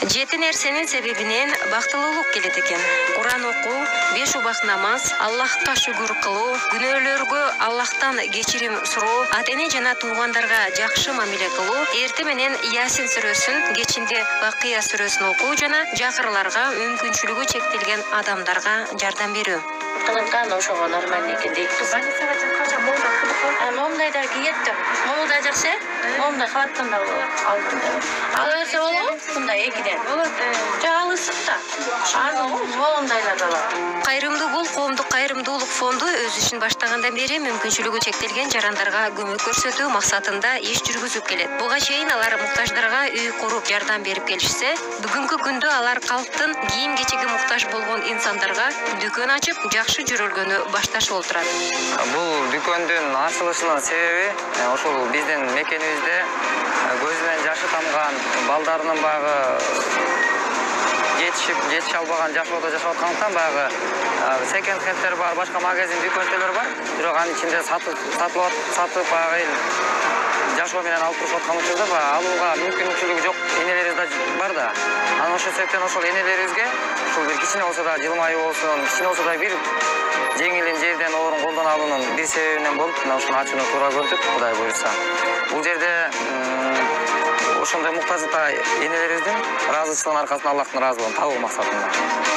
Жети нерсенин себебинен бактылуулук келет экен. Куран окуу, 5 убак намаз, Аллахка шүгүр кылуу, күнөөлөргө Аллахтан кечирим суроо, ата-эне жана туугандарга жакшы мамиле кылуу, эрте менен Ясин сүрөсүн, кечинде Бакыя сүрөсүн окуу жана жакырларга, мүмкүнчүлүгү чектелген адамдарга жардам берүү. Кылынган ошого нормально экен дейт. Момдайда киетти. Момда жакшы? Момда калаттанда алдым. Ал өрсө болобу? Мындай экиден. Жагы ысык да. Момдайлар да бар. Кайрымдуу бул коомдук кайрымдуулук фонду өз ишин баштагандан бери мүмкүнчүлүгү чектелген жарандарга көмөк көрсөтүү максатында иш жүргүзүп келет. Буга чейин алар муктаждарга үй куруп жардам берип келишсе, бүгүнкү күндө алар калктын кийим-кечеге муктаж болгон инсандарга дүкөн ачып, жакшы жүрөлгөнү башташып отурат. Бул дүкөндүн ачылышынын себеби ошол биздин мекенибизде көзүнөн жашы тамган балдарынын багы жетише албаган жашоодо жашап аткандыктан баягы секонд хендтер бар, башка магазин дүкөнчөлөр бар. Бирок анын ичинде сатып баягы жашоо менен алып туруп аткан учурда баягы алууга мүмкүнчүлүгү жок энелерибиз да бар да. Анан ошол себептен ошол энелерибизге ушул бир кичине болсо да жылмайуу болсун, кичине болсо да бир жеңилин жерден орун колдоно алуунун бир себебинен болуп, мына ушуну ачууну туура көрдүк, Кудай буйрса. Бул жерде ошондой муктаждыкта энелерибиздин ыраазычылыгынын аркасында Аллахтын ыраазылыгын табуу максатында.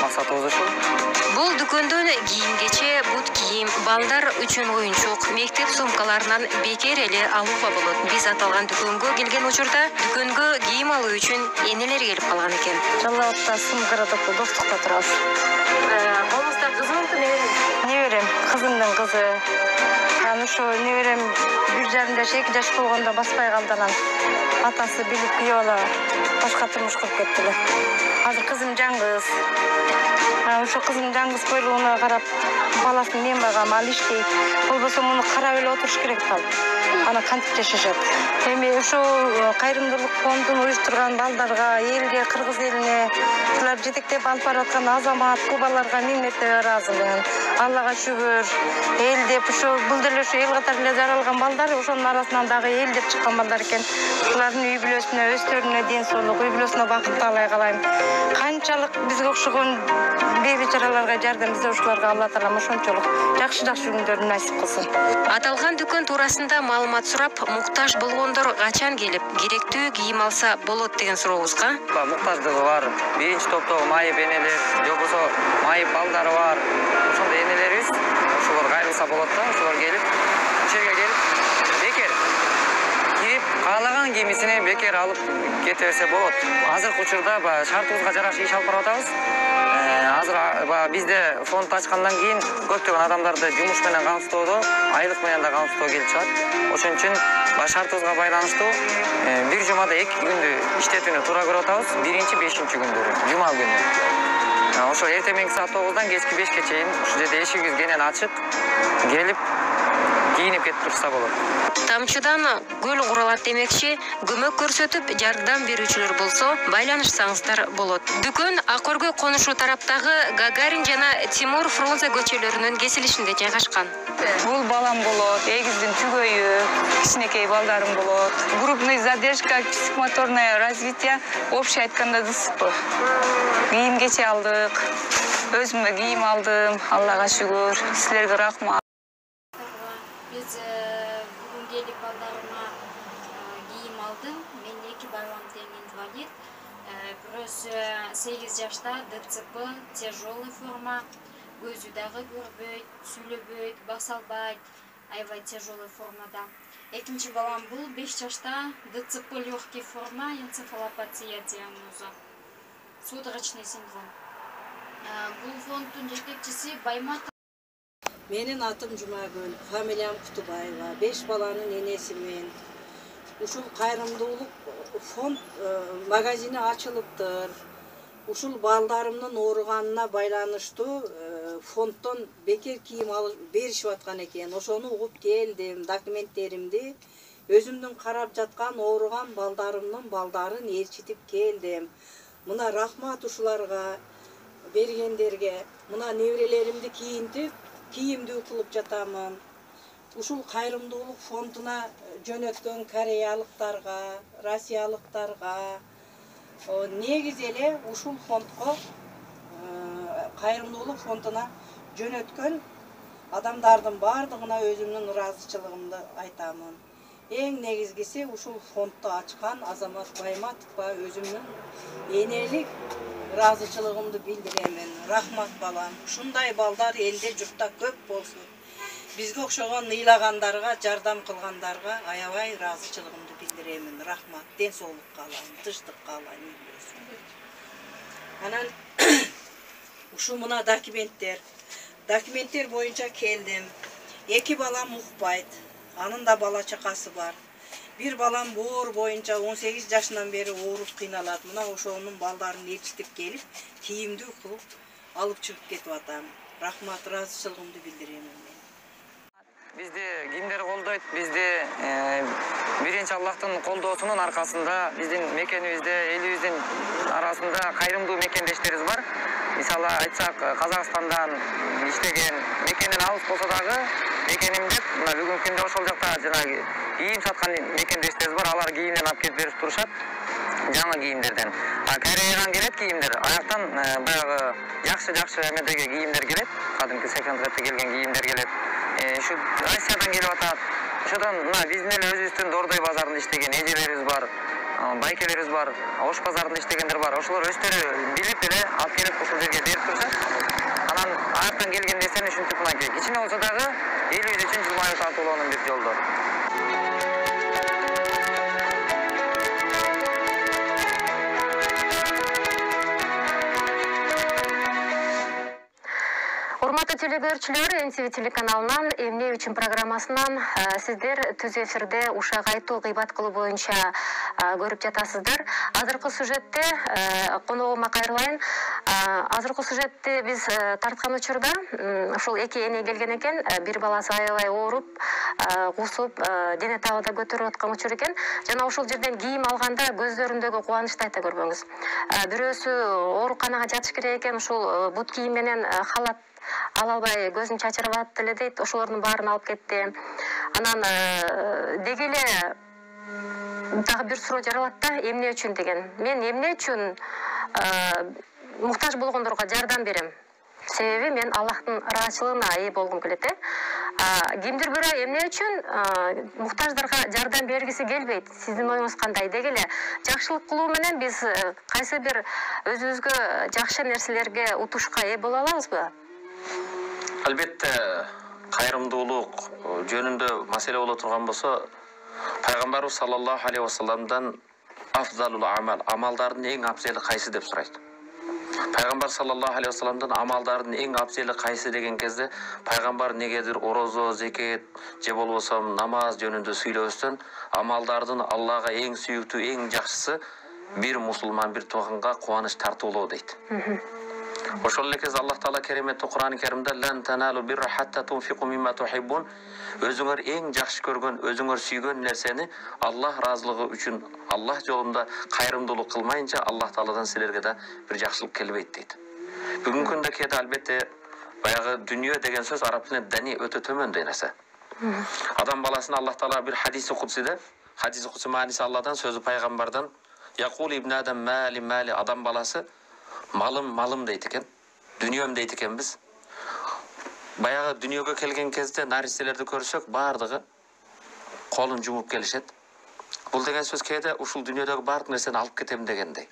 Максатыбыз ушул. Бул дүкөндөн кийим-кече, бут кийим, балдар үчүн оюнчук, мектеп сумкаларынан бекер эле алууга болот. Биз аталган дүкөнгө келген учурда дүкөнгө кийим алуу үчүн энелер келип калган экен. Жалал Абадта, Сым-Городокто, Достукта турабыз. Колуңузда кызыңызбы, неберең? Неберем, кызымдын кызы. Анан ошо неберем 1,5 жаш, 2 жаш болгондо баспай калды, анан атасы билип күйөө ала башка турмуш куруп кетти. Азыр кызым жаңгыз. Ошо кызым жаңгыз бойлугуна карап, баласын мен багам, ал иштейт. Болбосо муну карап эле отуруш керек кал. Ана кантип жашашат. Эми ошол кайрымдуулук фондун уюштурган балдарга, элге, кыргыз элине, булар жетектеп алып бараткан азамат, кубаларга миң мәрте ыраазымын. Аллага шүгүр. Эл деп ошо бул деле ошо эл катары эле жаралган балдар, ошонун арасынан дагы эл деп чыккан балдар экен. Булардын үй бүлөсүнө, өздөрүнө ден соолук, үй бүлөсүнө бакыт каалай калайм. Канчалык бизге окшогон бейбичараларга жардам берсе, ошолорго Алла таалам ошончолук жакшы күндөрүн насип кылсын. Аталган дүкөн туурасында маалымат сурап, муктаж болгондор качан келип, керектүү кийим алса болот деген сурообузга. Муктаждыгы бар. Биринчи топтогу майып энелер, же болбосо майып балдары бар. Ошондой энелерибиз, ошолор кайрылса болот да, ошолор келип, ушул жерге келип, бекер кирип, каалаган кийимисин бекер алып кете берсе болот. Азыркы учурда шартыбызга жараша иш алып барып атабыз. Азыр бизде фонд ачкандан кийин көптөгөн адамдарды жумуш менен камсыздоодо, айлык менен да камсыздоо келип чыгат. Ошон үчүн шартыбызга байланыштуу бир жумада 2 күндү иштетүүнү туура көрүп атабыз. 1-5 күндөрү, жума күнү. Ошо эртең менги саат 9-дан кечки 5ке чейин ушул жерде эшигибиз кенен ачык, келип кийинип кетип турса болот. Тамчыдан көл куралат демекчи, көмөк көрсөтүп жардам берүүчүлөр болсо, байланышсаңыздар болот. Дүкөн Акөргө конушуу тараптагы Гагарин жана Тимур Фрунзе көчөлөрүнүн кесилишинде жайгашкан. Бул балам болот, эгиздин түгөйү, кичинекей балдарым болот. Группный задержка, психомоторное развитие, общий айтканда ДСП. Кийим-кече алдык, өзүмө кийим алдым, Аллага шүгүр, силерге рахмат. Biz bugün gelip ballarıma giyim aldım. Benim 2 балам тең инвалид. Бірөөсү 8 жашта ДЦП, тяжелый форма, көзү дагы көрбөйт, сүйлөбөйт, баса албайт, аябай тяжелый формада. Экинчи балам бул 5 жашта ДЦП легкий форма, энцефалопатия диагнозу, судорожный синдром. Бул фонддун жетекчиси Баймак. Менин атым Жумагүл, фамилиям Кутубаева, 5 баланын энесимин. Ушул кайрымдуулук фонд магазини ачылыптыр. Ушул балдарымдын ооруганына байланыштуу фонддон бекер кийим алып беришип аткан экен. Ошону угуп келдим, документтеримди өзүмдүн карап жаткан ооруган балдарымдын балдарын ээрчитип келдим. Мына рахмат ушуларга бергендерге. Мына неберелеримди кийинтип, кийимдүү кылып жатамын. Ушул кайрымдуулук фондуна жөнөткөн кореялыктарга, россиялыктарга, негиз эле ушул фондко кайрымдуулук фондуна жөнөткөн адамдардын бардыгына өзүмдүн ыраазычылыгымды айтамын. Эң негизгиси ушул фондду ачкан Азамат Байматовго өзүмдүн энелик ыраазычылыгымды билдиремин. Рахмат балам. Ушундай балдар элде журтта көп болсун. Бизге окшогон ыйлагандарга, жардам кылгандарга аябай ыраазычылыгымды билдиремин. Рахмат. Ден соолук каалайм, тынчтык каалайм. Анан ушу мына документтер боюнча келдим. 2 балам укпайт. Анын да бала чакасы бар. Bir balam boğur boyunca 18 yaşından beri oğurup kıynalat. Mına oşoğunun ballarını yetiştirip gelip kiyimdi kılıp alıp çıkıp ketip atam. Rahmat, razıçılığımdı bildireyim ben. Bizde kimleri koldoyt, bizde birinci Allah'tan koldosunun arkasında bizim mekenimizde, elimizin arasında kayrımdуу mekendeşlerimiz var. Misal aytsak Kazakistan'dan işlеген mekenden alыс bolsa dagы мекенimде мына бүгүнкү күндө ошол жакта жанагы кийим саткан мекендештерибиз бар. Алар кийимден алып келип берип турушат. Жаңы кийимдерден. Кореядан келет кийимдер. Аяктан баягы жакшы эмедеги кийимдер келет. Кадимки секонд-хендте келген кийимдер келет. Şu Россиядан келип атат. Ошодан мына биздин эле өзүбүздүн Дордой базарында иштеген эжелерибиз бар. Байкелерибиз бар. Ош базарында иштегендер бар. Ошолор өздөрү билип эле алып келип ушул жерге берип турушат. Анан аяктан келген нерсени ушинтип мынакей кичине болсо дагы элибиз үчүн жылмаюу тартуулоонун бир жолдору. Урматтуу телекөрүүчүлөр, NTV телеканалынан эмне үчүн программасынан сиздер түз эфирде ушак айтуу кыйбат кылуу боюнча көрүп жатасыздар. Азыркы сюжетте коногума кайрылайын. Азыркы сюжетте биз тарткан учурда ушул 2 эне келген экен, бир баласы аябай ооруп, кусуп, дене табыда көтөрүп аткан учур экен. Жана ушул жерден кийим алганда көздөрүндөгү кубанычты айта көрбөңүз. Бирөөсү ооруканага жатыш керек экен, ушул бут кийим менен халат ала албай көзүн чачырып атты эле дейт. Ошолордун баарын алып кетти. Анан деги эле дагы бир суроо жаралат да, эмне үчүн деген. Мен эмне үчүн муктаж болгондорго жардам берем? Себеби мен Аллахтын ыраазычылыгына ээ болгум келет. Кимдир бирөө эмне үчүн муктаждарга жардам бергиси келбейт? Сиздин оюңуз кандай? Деги эле жакшылык кылуу менен биз кайсы бир өзүбүзгө жакшы нерселерге утушка ээ боло алабызбы? Албетте, кайрымдуулук жөнүндө маселе боло турган болсо, Пайгамбарыбыз саллаллаху алейхи вассаламдан афзалул амал, амалдардын эң абзели кайсы деп сурайт. Пайгамбар саллаллаху алейхи вассаламдан амалдардын эң абзели кайсы деген кезде пайгамбар негедир орозо, зекет же болбосо намаз жөнүндө сүйлөбөстөн амалдардын Аллага эң сүйүктүү, эң жакшысы бир мусулман, бир тууганга кубаныч тартуулоо дейт. Ошол эле кезде Аллах Таала кереметтүү Кур'ан-ы Керимде "Лан таналу бирра хатта тунфику мимма тухиббун" өзүңөр эң жакшы көргөн, өзүңөр сүйгөн нерсени Аллах разылыгы үчүн Аллах жолунда кайрымдуулук кылмайынча Аллах Тааладан силерге да бир жакшылык келбейт дейт. Бүгүнкү күндө кээде албетте баягы дүйнө деген сөз араб тилинде дани өтө төмөндөй нерсе. Адам баласына Аллах Таала бир хадиси кудсиде, хадиси кудси мааниси Алладан, сөзү пайгамбардан "Якул ибн адам мали мали" адам баласы малым дейт экен, дүнием дейт экен биз. Баягы дүнүйөгө келген кезде наристелерди көрсөк, бардыгы колун жумуп келишет. Бул деген сөз кээде ушул дүнүйөдөгү бардык нерсени алып кетем дегендей.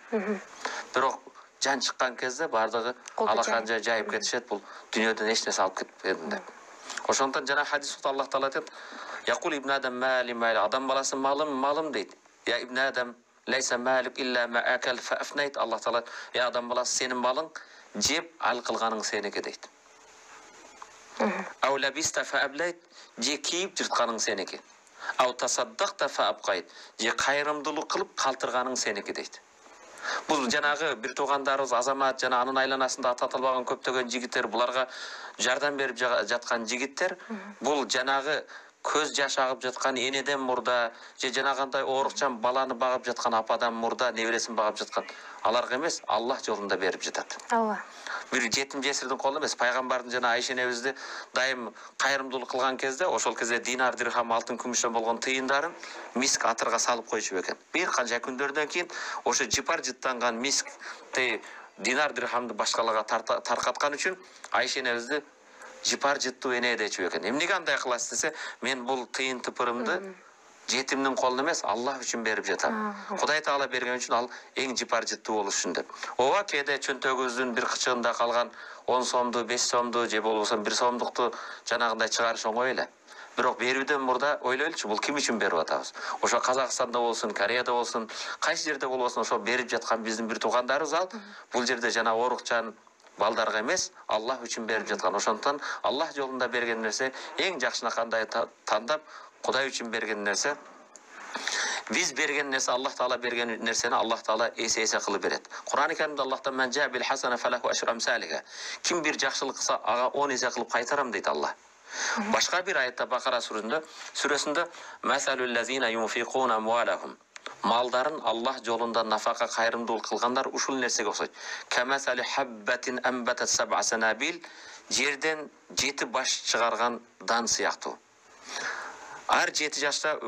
Бирок жан чыккан кезде бардыгы алаканча жайып кетишет, бул дүнүйөдөн эч нерсе алып кетпедим деп. Ошондон жана хадисте Аллах Таала айтат: "Якул ибн адам мали мали" адам баласы малым дейт. "Я ибн адам лейса малик илля ма акал фа афнайт" Аллах Таала "Я адам баласы сенин балың жеп ал кылганың сеники" дейт. "Ау лабиста фа аблайт" же кийип жыртканың сеники. "Ау тасаддакта фа абкайт" же кайрымдуулук кылып калтырганың сеники дейт. Бул жанагы бир туугандарыбыз Азамат жана анын айланасында аты аталбаган көптөгөн жигиттер, буларга жардам берип жаткан жигиттер, бул жанагы көз жаш агып жаткан энеден мурда, же жанагындай оорукчан баланы багып жаткан ападан мурда небересин багып жаткан аларга эмес, Аллах жолунда берип жатат. ооба. Бир жетим жесирдин колу эмес, пайгамбардын жана Айша энебизди дайым кайрымдуулук кылган кезде, ошол кезде динар, дирхам, алтын, күмүштөн болгон тыйындарын миск атырга салып койчу экен. Бир канча күндөрдөн кийин ошо жыпар жыттанган мискти динар, дирхамды башкаларга таркаткан үчүн Айша энебизди жыпар жыттуу эне дечү экен. Эмнеге андай кыласыз десе, мен бул тыйын тыпырымды жетимдин колуна эмес, Аллах үчүн берип жатам. Кудай Таала берген үчүн ал эң жыпар жыттуу болуш үчүн деп. Ооба, кээде чөнтөгүбүздүн бир кычыгында калган 10 сомду, 5 сомду же болбосо 1 сомдукту жанагындай чыгарыш оңой эле. Бирок берүүдөн мурда ойлойлучу, бул ким үчүн берип атабыз? Ошо Казакстанда болсун, Кореяда болсун, кайсы жерде болбосун, ошо берип жаткан биздин бир туугандарыбыз ал. Бул жерде жана оорукчан балдарга эмес, Аллах үчүн берип жаткан. Ошондон Аллах жолунда берген нерсе эң жакшына кандай тандап, Кудай үчүн берген нерсе. Биз берген нерсе, Аллах Таала берген нерсени Аллах Таала эсе кылып берет. Кур'ан-ы Каримде Аллахтан мен жа бил хасана фалаху ашру амсалига. Ким бир жакшылык кылса, ага 10 эсе кылып кайтарам дейт Аллах. Башка бир аятта Бакара сүрөсүндө масалул лазина юнфикуна амвалахум. Малдарын Аллах жолунда нафака кайрымдуулук кылгандар ушул нерсеге окшойт. Камасали хаббатин амбатат саб'a санабил, жерден 7 баш чыгарган дан сыяктуу. Ар 7 жашта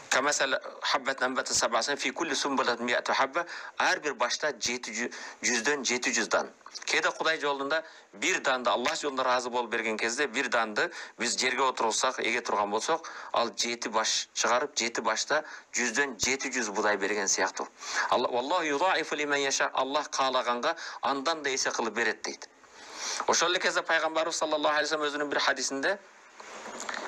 камасал хаббат амбатат саб'a сан фи кулли сумбулат ми'ату хабба, ар бир башта 700дөн 700 дан. Кээде Кудай жолунда бир данды Аллах жолунда разы болуп берген кезде бир данды биз жерге отурсак, эге турган болсок, ал 7 баш чыгарып, 7 башта 100дөн 700 будай берген сыяктуу. Аллах юдаифу лиман яша, Аллах каалаганга андан да эсе кылып берет дейт. Ошол эле кезде пайгамбарыбыз саллаллаху алейхи вассалам өзүнүн бир хадисинде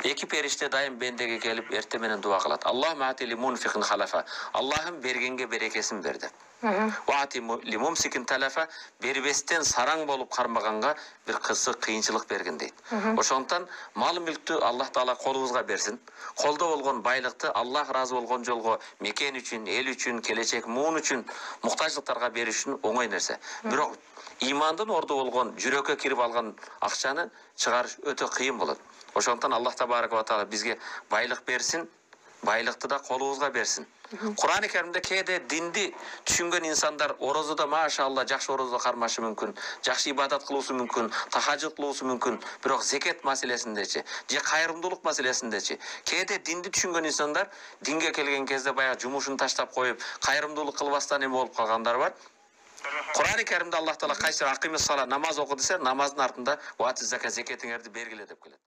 эки периште дайым бендеге келип эрте менен дуа кылат. Аллахумма ати ли мунфикин халафа. Аллахым бергенге берекесин бер деп. Ва ати ли мумсикин талафа, бербестен сараң болуп кармаганга бир кыйынчылык берген дейт. Ошондон мал мүлктү Аллах Таала колубузга берсин. Колдо болгон байлыкты Аллах разы болгон жолго, мекен үчүн, эл үчүн, келечек муун үчүн, муктаждыктарга бериш үчүн оңой нерсе. Бирок имандын орду болгон, жүрөккө кирип алган акчаны чыгарыш өтө кыйын болот. Ошондон Аллах Табарак ва Таала бизге байлык берсин, байлыкты да колубузга берсин. Кур'ан-ы Каримде кээде динди түшүнгөн инсандар орозодо машалла жакшы орозо кармашы мүмкүн, жакшы ибадат кылуусу мүмкүн, тахажжуд кылуусу мүмкүн, бирок зекет маселесиндечи, же кайрымдуулук маселесиндечи кээде динди түшүнгөн инсандар динге келген кезде баягы жумушун таштап коюп, кайрымдуулук кылбастан эме болуп калгандар бар. Кур'ан-ы Каримде Аллах Таала кайсы акимис сала намаз оку десе, намаздын артында вати зака зекетиңерди бергиле деп келет.